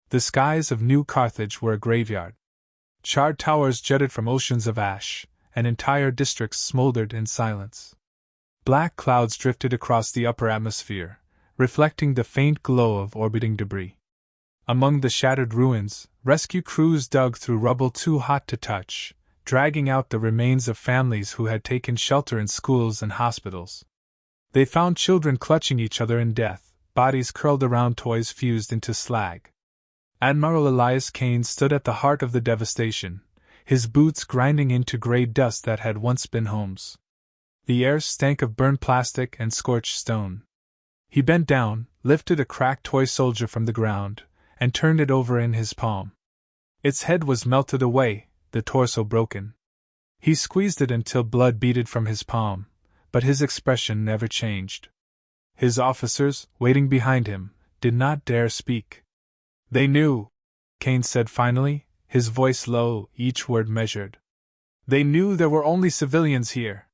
The skies of New Carthage were a graveyard. Charred towers jutted from oceans of ash, and entire districts smoldered in silence. Black clouds drifted across the upper atmosphere, reflecting the faint glow of orbiting debris. Among the shattered ruins, rescue crews dug through rubble too hot to touch, dragging out the remains of families who had taken shelter in schools and hospitals. They found children clutching each other in death, bodies curled around toys fused into slag. Admiral Elias Kane stood at the heart of the devastation, his boots grinding into gray dust that had once been homes. The air stank of burned plastic and scorched stone. He bent down, lifted a cracked toy soldier from the ground, and turned it over in his palm. Its head was melted away, the torso broken. He squeezed it until blood beaded from his palm, but his expression never changed. His officers, waiting behind him, did not dare speak. They knew, Kane said finally, his voice low, each word measured. They knew there were only civilians here.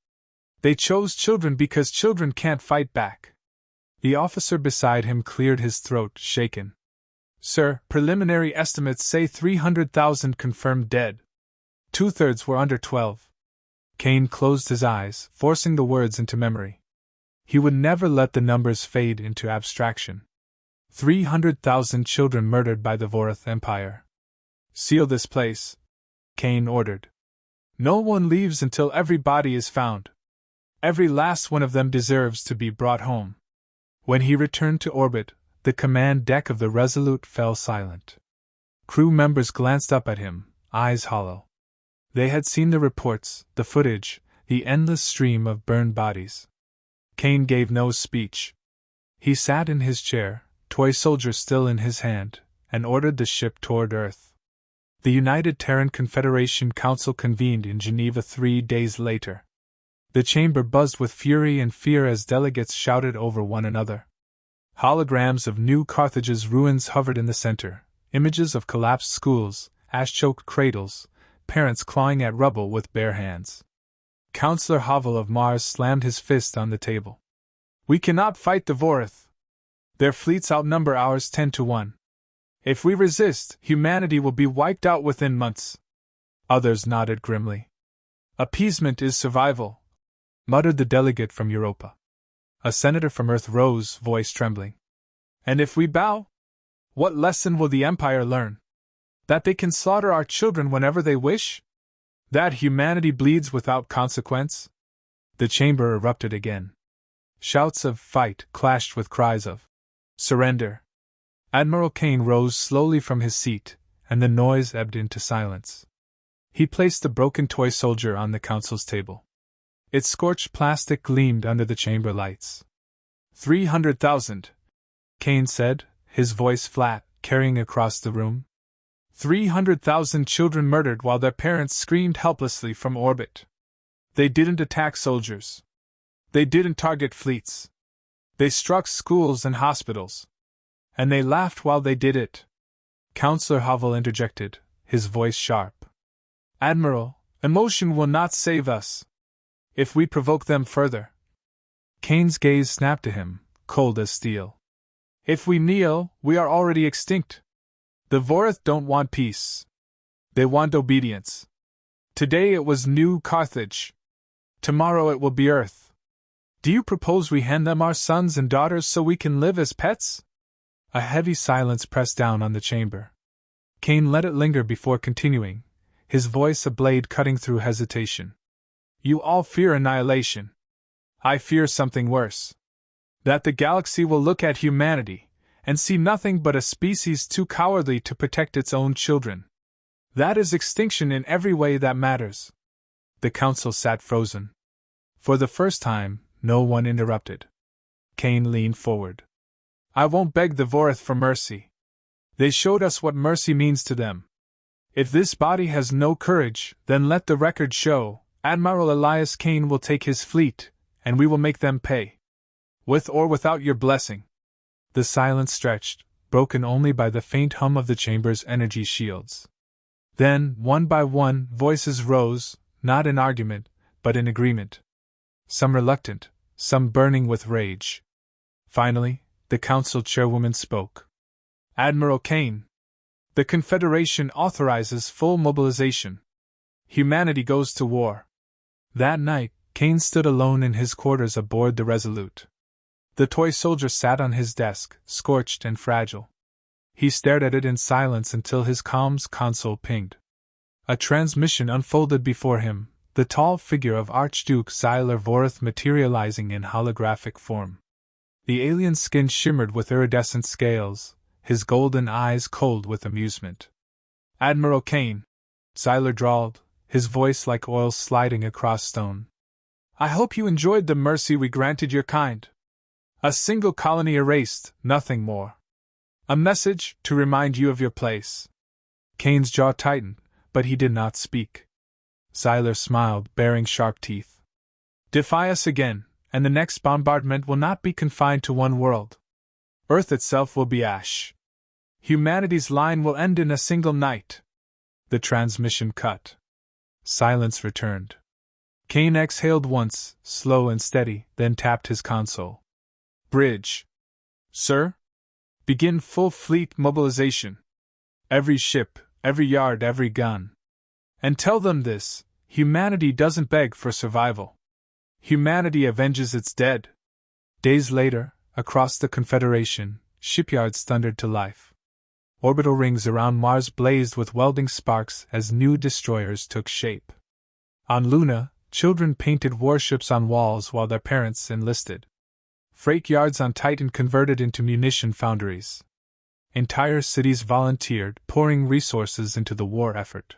They chose children because children can't fight back. The officer beside him cleared his throat, shaken. Sir, preliminary estimates say 300,000 confirmed dead. 2/3 were under 12. Kane closed his eyes, forcing the words into memory. He would never let the numbers fade into abstraction. 300,000 children murdered by the Vorath Empire. Seal this place, Kane ordered. No one leaves until every body is found. Every last one of them deserves to be brought home. When he returned to orbit, the command deck of the Resolute fell silent. Crew members glanced up at him, eyes hollow. They had seen the reports, the footage, the endless stream of burned bodies. Kane gave no speech. He sat in his chair, toy soldier still in his hand, and ordered the ship toward Earth. The United Terran Confederation Council convened in Geneva 3 days later. The chamber buzzed with fury and fear as delegates shouted over one another. Holograms of New Carthage's ruins hovered in the center, images of collapsed schools, ash-choked cradles, parents clawing at rubble with bare hands. Counselor Havel of Mars slammed his fist on the table. We cannot fight the Vorath. Their fleets outnumber ours 10-1. If we resist, humanity will be wiped out within months. Others nodded grimly. Appeasement is survival, muttered the delegate from Europa. A senator from Earth rose, voice trembling. And if we bow? What lesson will the Empire learn? That they can slaughter our children whenever they wish? That humanity bleeds without consequence? The chamber erupted again. Shouts of fight clashed with cries of surrender. Admiral Kane rose slowly from his seat, and the noise ebbed into silence. He placed the broken toy soldier on the council's table. Its scorched plastic gleamed under the chamber lights. 300,000, Kane said, his voice flat, carrying across the room. 300,000 children murdered while their parents screamed helplessly from orbit. They didn't attack soldiers. They didn't target fleets. They struck schools and hospitals. And they laughed while they did it. Counselor Havel interjected, his voice sharp. Admiral, emotion will not save us. If we provoke them further. Kane's gaze snapped to him, cold as steel. If we kneel, we are already extinct. The Vorath don't want peace. They want obedience. Today it was New Carthage. Tomorrow it will be Earth. Do you propose we hand them our sons and daughters so we can live as pets? A heavy silence pressed down on the chamber. Kane let it linger before continuing, his voice a blade cutting through hesitation. You all fear annihilation. I fear something worse. That the galaxy will look at humanity and see nothing but a species too cowardly to protect its own children. That is extinction in every way that matters. The council sat frozen. For the first time, no one interrupted. Kane leaned forward. I won't beg the Vorath for mercy. They showed us what mercy means to them. If this body has no courage, then let the record show, Admiral Elias Kane will take his fleet, and we will make them pay. With or without your blessing. The silence stretched, broken only by the faint hum of the chamber's energy shields. Then, one by one, voices rose, not in argument, but in agreement. Some reluctant, some burning with rage. Finally, the council chairwoman spoke. Admiral Kane, The Confederation authorizes full mobilization. Humanity goes to war. That night, Kane stood alone in his quarters aboard the Resolute. The toy soldier sat on his desk, scorched and fragile. He stared at it in silence until his comms console pinged. A transmission unfolded before him, the tall figure of Archduke Xyler Vorith materializing in holographic form. The alien's skin shimmered with iridescent scales, his golden eyes cold with amusement. "Admiral Kane," Xyler drawled, his voice like oil sliding across stone. "I hope you enjoyed the mercy we granted your kind. A single colony erased, nothing more. A message to remind you of your place." Kane's jaw tightened, but he did not speak. Xyler smiled, baring sharp teeth. "Defy us again, and the next bombardment will not be confined to one world. Earth itself will be ash. Humanity's line will end in a single night." The transmission cut. Silence returned. Kane exhaled once, slow and steady, then tapped his console. "Bridge. Sir? Begin full fleet mobilization. Every ship, every yard, every gun. And tell them this: humanity doesn't beg for survival. Humanity avenges its dead." Days later, across the Confederation, shipyards thundered to life. Orbital rings around Mars blazed with welding sparks as new destroyers took shape. On Luna, children painted warships on walls while their parents enlisted. Freight yards on Titan converted into munition foundries. Entire cities volunteered, pouring resources into the war effort.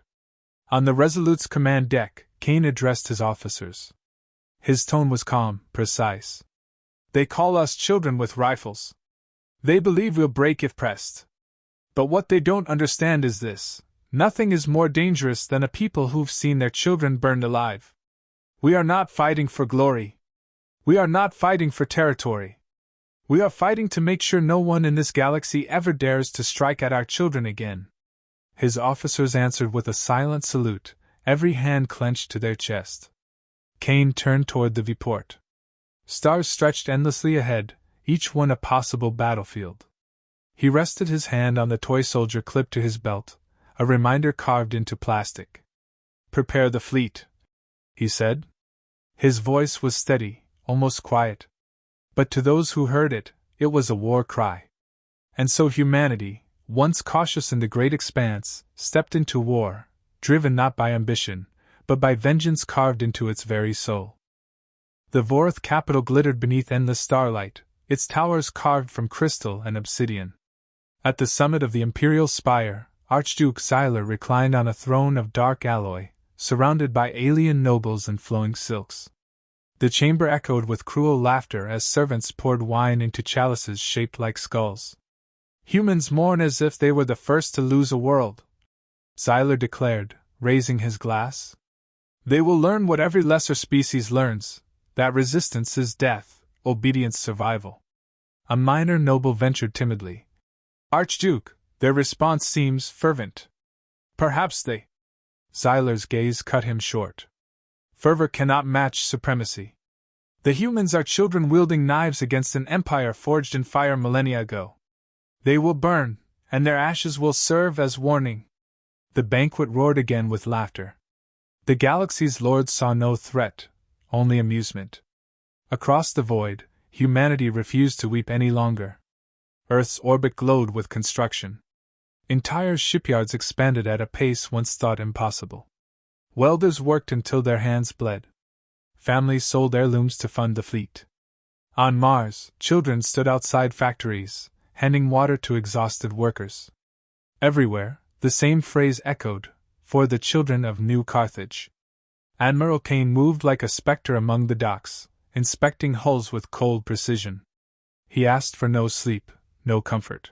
On the Resolute's command deck, Kane addressed his officers. His tone was calm, precise. "They call us children with rifles. They believe we'll break if pressed. But what they don't understand is this: nothing is more dangerous than a people who've seen their children burned alive. We are not fighting for glory. We are not fighting for territory. We are fighting to make sure no one in this galaxy ever dares to strike at our children again." His officers answered with a silent salute, every hand clenched to their chest. Kane turned toward the viewport. Stars stretched endlessly ahead, each one a possible battlefield. He rested his hand on the toy soldier clipped to his belt, a reminder carved into plastic. "Prepare the fleet," he said. His voice was steady, almost quiet. But to those who heard it, it was a war cry. And so humanity, once cautious in the great expanse, stepped into war, driven not by ambition, but by vengeance carved into its very soul. The Vorith capital glittered beneath endless starlight, its towers carved from crystal and obsidian. At the summit of the imperial spire, Archduke Xyler reclined on a throne of dark alloy, surrounded by alien nobles and flowing silks. The chamber echoed with cruel laughter as servants poured wine into chalices shaped like skulls. "Humans mourn as if they were the first to lose a world," Xyler declared, raising his glass. "They will learn what every lesser species learns, that resistance is death, obedience survival." A minor noble ventured timidly. "Archduke, their response seems fervent. Perhaps they—" Xyler's gaze cut him short. "Fervor cannot match supremacy. The humans are children wielding knives against an empire forged in fire millennia ago. They will burn, and their ashes will serve as warning." The banquet roared again with laughter. The galaxy's lords saw no threat, only amusement. Across the void, humanity refused to weep any longer. Earth's orbit glowed with construction. Entire shipyards expanded at a pace once thought impossible. Welders worked until their hands bled. Families sold heirlooms to fund the fleet. On Mars, children stood outside factories, handing water to exhausted workers. Everywhere, the same phrase echoed, "For the children of New Carthage." Admiral Kane moved like a specter among the docks, inspecting hulls with cold precision. He asked for no sleep, no comfort.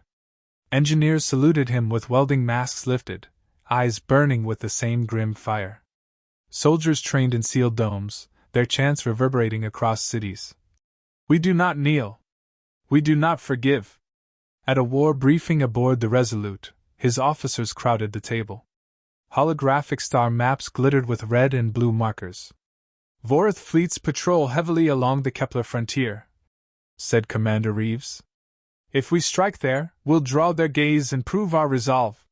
Engineers saluted him with welding masks lifted, eyes burning with the same grim fire. Soldiers trained in sealed domes, their chants reverberating across cities. "We do not kneel. We do not forgive." At a war briefing aboard the Resolute, his officers crowded the table. Holographic star maps glittered with red and blue markers. "Vorith fleets patrol heavily along the Kepler frontier," said Commander Reeves. "If we strike there, we'll draw their gaze and prove our resolve."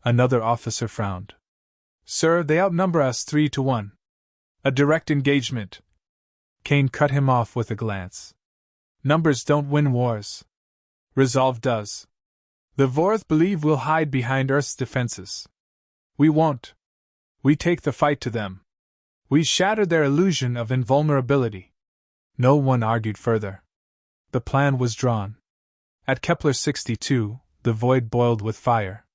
Another officer frowned. Sir, they outnumber us 3-1. A direct engagement. Kane cut him off with a glance. Numbers don't win wars. Resolve does. The Vorth believe we'll hide behind Earth's defenses. We won't. We take the fight to them. We shatter their illusion of invulnerability. No one argued further. The plan was drawn. At Kepler 62, the void boiled with fire.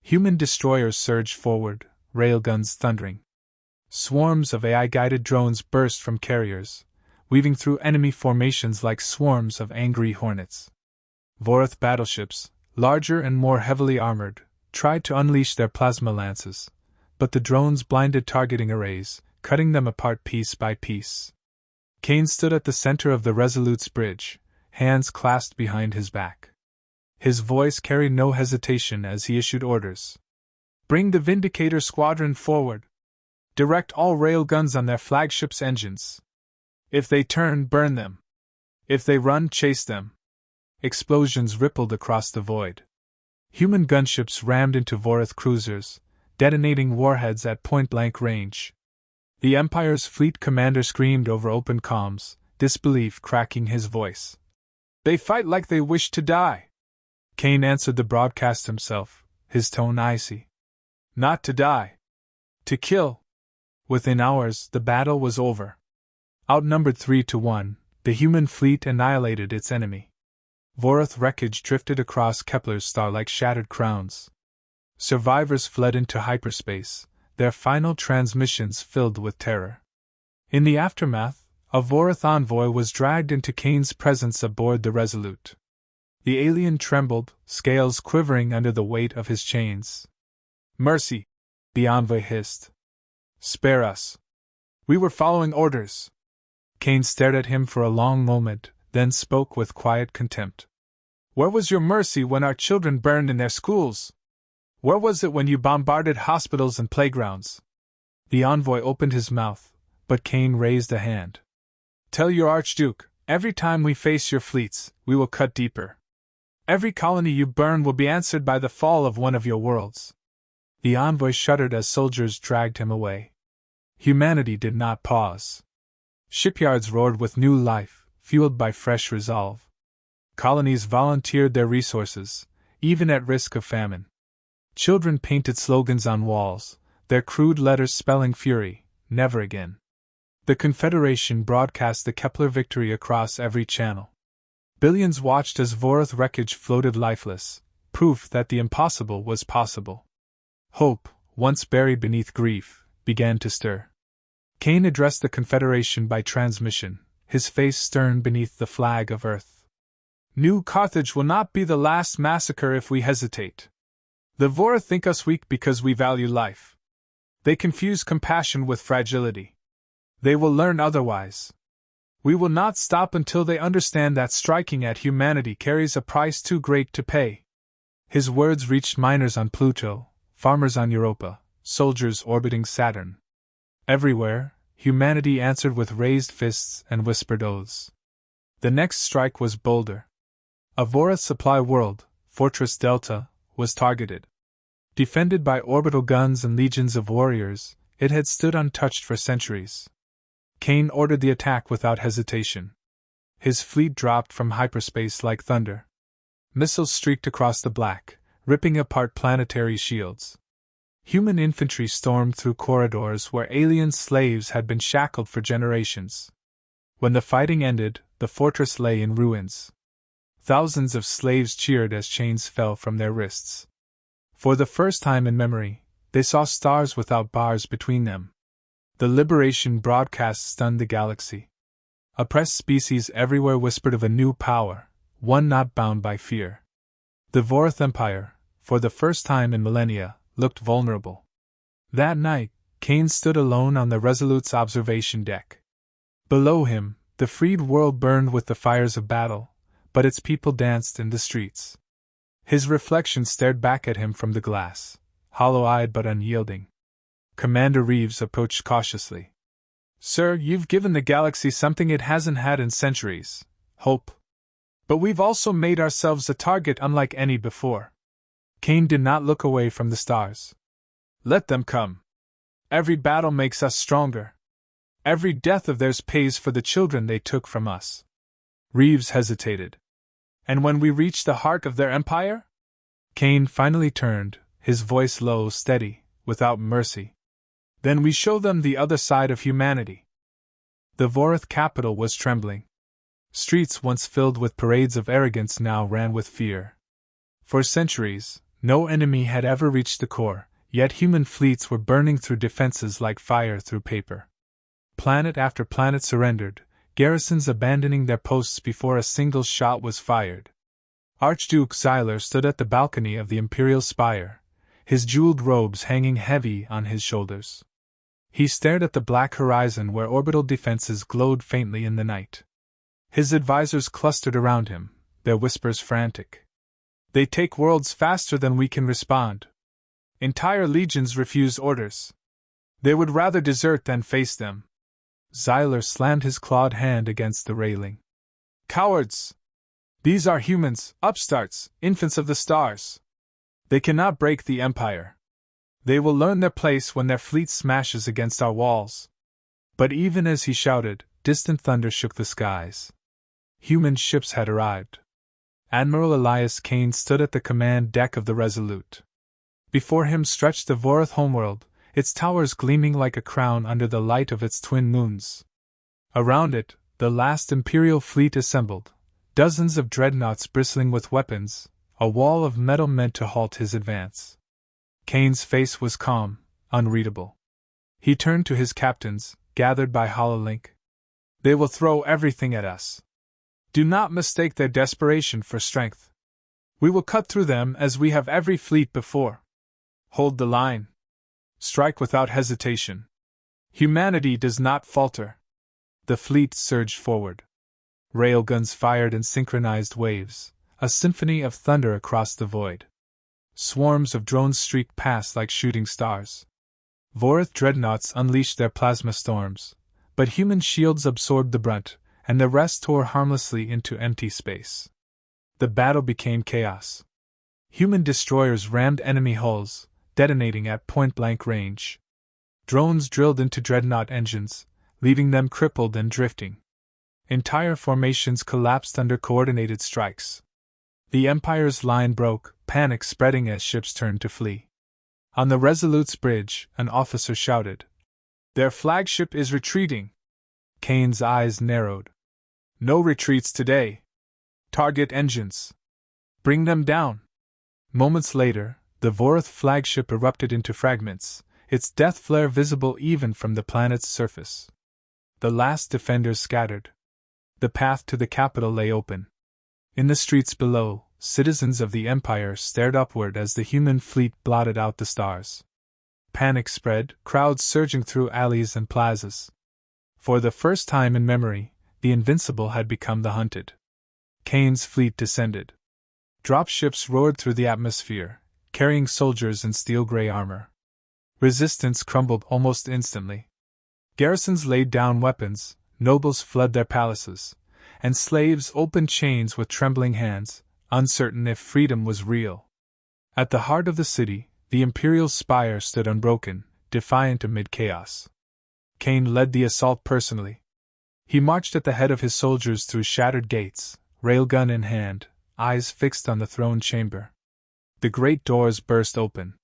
Human destroyers surged forward, railguns thundering. Swarms of AI-guided drones burst from carriers, weaving through enemy formations like swarms of angry hornets. Vorth battleships, larger and more heavily armored, tried to unleash their plasma lances, but the drones blinded targeting arrays, cutting them apart piece by piece. Kane stood at the center of the Resolute's bridge, hands clasped behind his back. His voice carried no hesitation as he issued orders. Bring the Vindicator Squadron forward. Direct all railguns on their flagship's engines. If they turn, burn them. If they run, chase them. Explosions rippled across the void. Human gunships rammed into Vorth cruisers, detonating warheads at point-blank range. The Empire's fleet commander screamed over open comms, disbelief cracking his voice. They fight like they wish to die. Kane answered the broadcast himself, his tone icy. Not to die. To kill. Within hours, the battle was over. Outnumbered 3-1, the human fleet annihilated its enemy. Vorth wreckage drifted across Kepler's star like shattered crowns. Survivors fled into hyperspace, their final transmissions filled with terror. In the aftermath, a Vorth envoy was dragged into Kane's presence aboard the Resolute. The alien trembled, scales quivering under the weight of his chains. Mercy! The envoy hissed. Spare us. We were following orders. Kane stared at him for a long moment, then spoke with quiet contempt. Where was your mercy when our children burned in their schools? Where was it when you bombarded hospitals and playgrounds? The envoy opened his mouth, but Kane raised a hand. Tell your Archduke, every time we face your fleets, we will cut deeper. Every colony you burn will be answered by the fall of one of your worlds. The envoy shuddered as soldiers dragged him away. Humanity did not pause. Shipyards roared with new life, fueled by fresh resolve. Colonies volunteered their resources, even at risk of famine. Children painted slogans on walls, their crude letters spelling fury, never again. The Confederation broadcast the Kepler victory across every channel. Billions watched as Vorth wreckage floated lifeless, proof that the impossible was possible. Hope, once buried beneath grief, began to stir. Kane addressed the Confederation by transmission, his face stern beneath the flag of Earth. New Carthage will not be the last massacre if we hesitate. The Vorth think us weak because we value life. They confuse compassion with fragility. They will learn otherwise. We will not stop until they understand that striking at humanity carries a price too great to pay. His words reached miners on Pluto, farmers on Europa, soldiers orbiting Saturn. Everywhere, humanity answered with raised fists and whispered oaths. The next strike was bolder. A Vorth supply world, Fortress Delta, was targeted. Defended by orbital guns and legions of warriors, it had stood untouched for centuries. Kane ordered the attack without hesitation. His fleet dropped from hyperspace like thunder. Missiles streaked across the black, ripping apart planetary shields. Human infantry stormed through corridors where alien slaves had been shackled for generations. When the fighting ended, the fortress lay in ruins. Thousands of slaves cheered as chains fell from their wrists. For the first time in memory, they saw stars without bars between them. The liberation broadcast stunned the galaxy. Oppressed species everywhere whispered of a new power, one not bound by fear. The Vorth Empire, for the first time in millennia, looked vulnerable. That night, Kane stood alone on the Resolute's observation deck. Below him, the freed world burned with the fires of battle, but its people danced in the streets. His reflection stared back at him from the glass, hollow-eyed but unyielding. Commander Reeves approached cautiously. Sir, you've given the galaxy something it hasn't had in centuries, hope. But we've also made ourselves a target unlike any before. Cain did not look away from the stars. Let them come. Every battle makes us stronger. Every death of theirs pays for the children they took from us. Reeves hesitated. And when we reach the heart of their empire? Cain finally turned, his voice low, steady, without mercy. Then we show them the other side of humanity. The Vorath capital was trembling. Streets once filled with parades of arrogance now ran with fear. For centuries, no enemy had ever reached the core, yet human fleets were burning through defenses like fire through paper. Planet after planet surrendered, garrisons abandoning their posts before a single shot was fired. Archduke Xyler stood at the balcony of the imperial spire, his jeweled robes hanging heavy on his shoulders. He stared at the black horizon where orbital defenses glowed faintly in the night. His advisors clustered around him, their whispers frantic. They take worlds faster than we can respond. Entire legions refuse orders. They would rather desert than face them. Xyler slammed his clawed hand against the railing. Cowards! These are humans, upstarts, infants of the stars. They cannot break the Empire. They will learn their place when their fleet smashes against our walls. But even as he shouted, distant thunder shook the skies. Human ships had arrived. Admiral Elias Cain stood at the command deck of the Resolute. Before him stretched the Vorath homeworld, its towers gleaming like a crown under the light of its twin moons. Around it, the last Imperial fleet assembled, dozens of dreadnoughts bristling with weapons, a wall of metal meant to halt his advance. Cain's face was calm, unreadable. He turned to his captains, gathered by hololink. They will throw everything at us. Do not mistake their desperation for strength. We will cut through them as we have every fleet before. Hold the line. Strike without hesitation. Humanity does not falter. The fleet surged forward. Railguns fired in synchronized waves, a symphony of thunder across the void. Swarms of drones streaked past like shooting stars. Vorath dreadnoughts unleashed their plasma storms, but human shields absorbed the brunt, and the rest tore harmlessly into empty space. The battle became chaos. Human destroyers rammed enemy hulls, detonating at point-blank range. Drones drilled into dreadnought engines, leaving them crippled and drifting. Entire formations collapsed under coordinated strikes. The Empire's line broke, panic spreading as ships turned to flee. On the Resolute's bridge, an officer shouted, "Their flagship is retreating!" Cain's eyes narrowed. "No retreats today. Target engines. Bring them down." Moments later, the Vorath flagship erupted into fragments, its death flare visible even from the planet's surface. The last defenders scattered. The path to the capital lay open. In the streets below, citizens of the Empire stared upward as the human fleet blotted out the stars. Panic spread, crowds surging through alleys and plazas. For the first time in memory, the invincible had become the hunted. Cain's fleet descended. Dropships roared through the atmosphere, carrying soldiers in steel-gray armor. Resistance crumbled almost instantly. Garrisons laid down weapons, nobles fled their palaces, and slaves opened chains with trembling hands, uncertain if freedom was real. At the heart of the city, the Imperial spire stood unbroken, defiant amid chaos. Cain led the assault personally. He marched at the head of his soldiers through shattered gates, railgun in hand, eyes fixed on the throne chamber. The great doors burst open.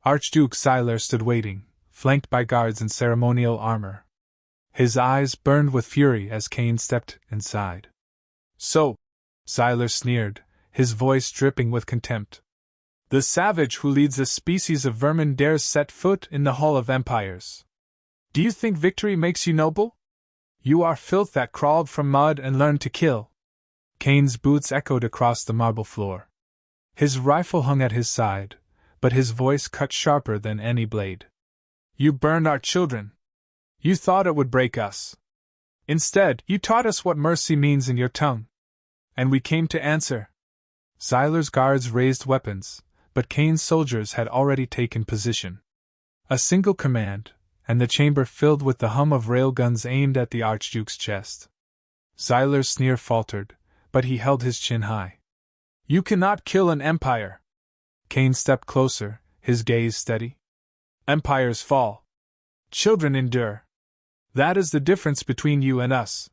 Archduke Xyler stood waiting, flanked by guards in ceremonial armor. His eyes burned with fury as Cain stepped inside. "So," Xyler sneered, his voice dripping with contempt, "the savage who leads a species of vermin dares set foot in the hall of empires. Do you think victory makes you noble? You are filth that crawled from mud and learned to kill." Cain's boots echoed across the marble floor. His rifle hung at his side, but his voice cut sharper than any blade. "You burned our children. You thought it would break us. Instead, you taught us what mercy means in your tongue. And we came to answer." Xyler's guards raised weapons, but Cain's soldiers had already taken position. A single command, and the chamber filled with the hum of railguns aimed at the Archduke's chest. Xyler's sneer faltered, but he held his chin high. "You cannot kill an empire. Cain stepped closer, his gaze steady. Empires fall. Children endure. That is the difference between you and us.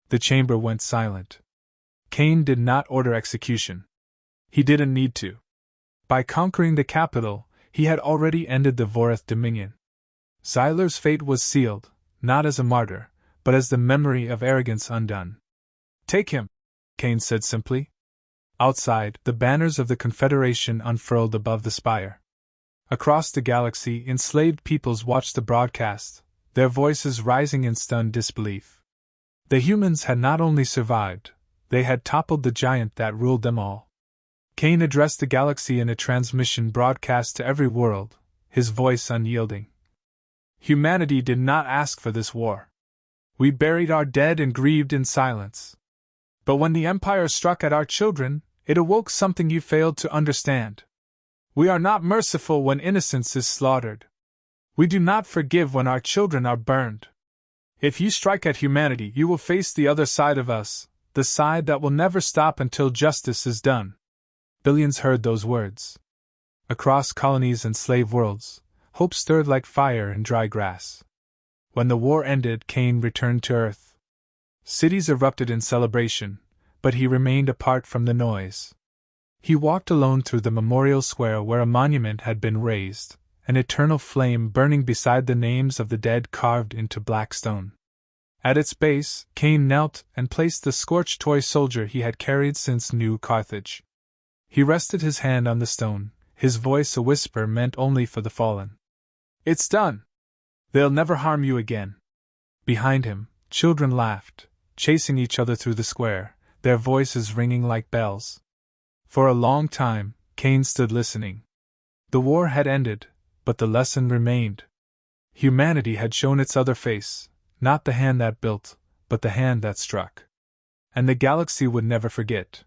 The chamber went silent. Cain did not order execution. He didn't need to. By conquering the capital, he had already ended the Vorith dominion. Xyler's fate was sealed, not as a martyr, but as the memory of arrogance undone. Take him, Cain said simply. Outside, the banners of the Confederation unfurled above the spire. Across the galaxy, enslaved peoples watched the broadcast, their voices rising in stunned disbelief. The humans had not only survived, they had toppled the giant that ruled them all. Cain addressed the galaxy in a transmission broadcast to every world, his voice unyielding. Humanity did not ask for this war. We buried our dead and grieved in silence. But when the Empire struck at our children, it awoke something you failed to understand. We are not merciful when innocence is slaughtered. We do not forgive when our children are burned. If you strike at humanity, you will face the other side of us, the side that will never stop until justice is done. Billions heard those words. Across colonies and slave worlds, hope stirred like fire in dry grass. When the war ended, Cain returned to Earth. Cities erupted in celebration, but he remained apart from the noise. He walked alone through the memorial square where a monument had been raised, an eternal flame burning beside the names of the dead carved into black stone. At its base, Cain knelt and placed the scorched toy soldier he had carried since New Carthage. He rested his hand on the stone, his voice a whisper meant only for the fallen. It's done! They'll never harm you again. Behind him, children laughed, chasing each other through the square, their voices ringing like bells. For a long time, Cain stood listening. The war had ended, but the lesson remained. Humanity had shown its other face, not the hand that built, but the hand that struck. And the galaxy would never forget.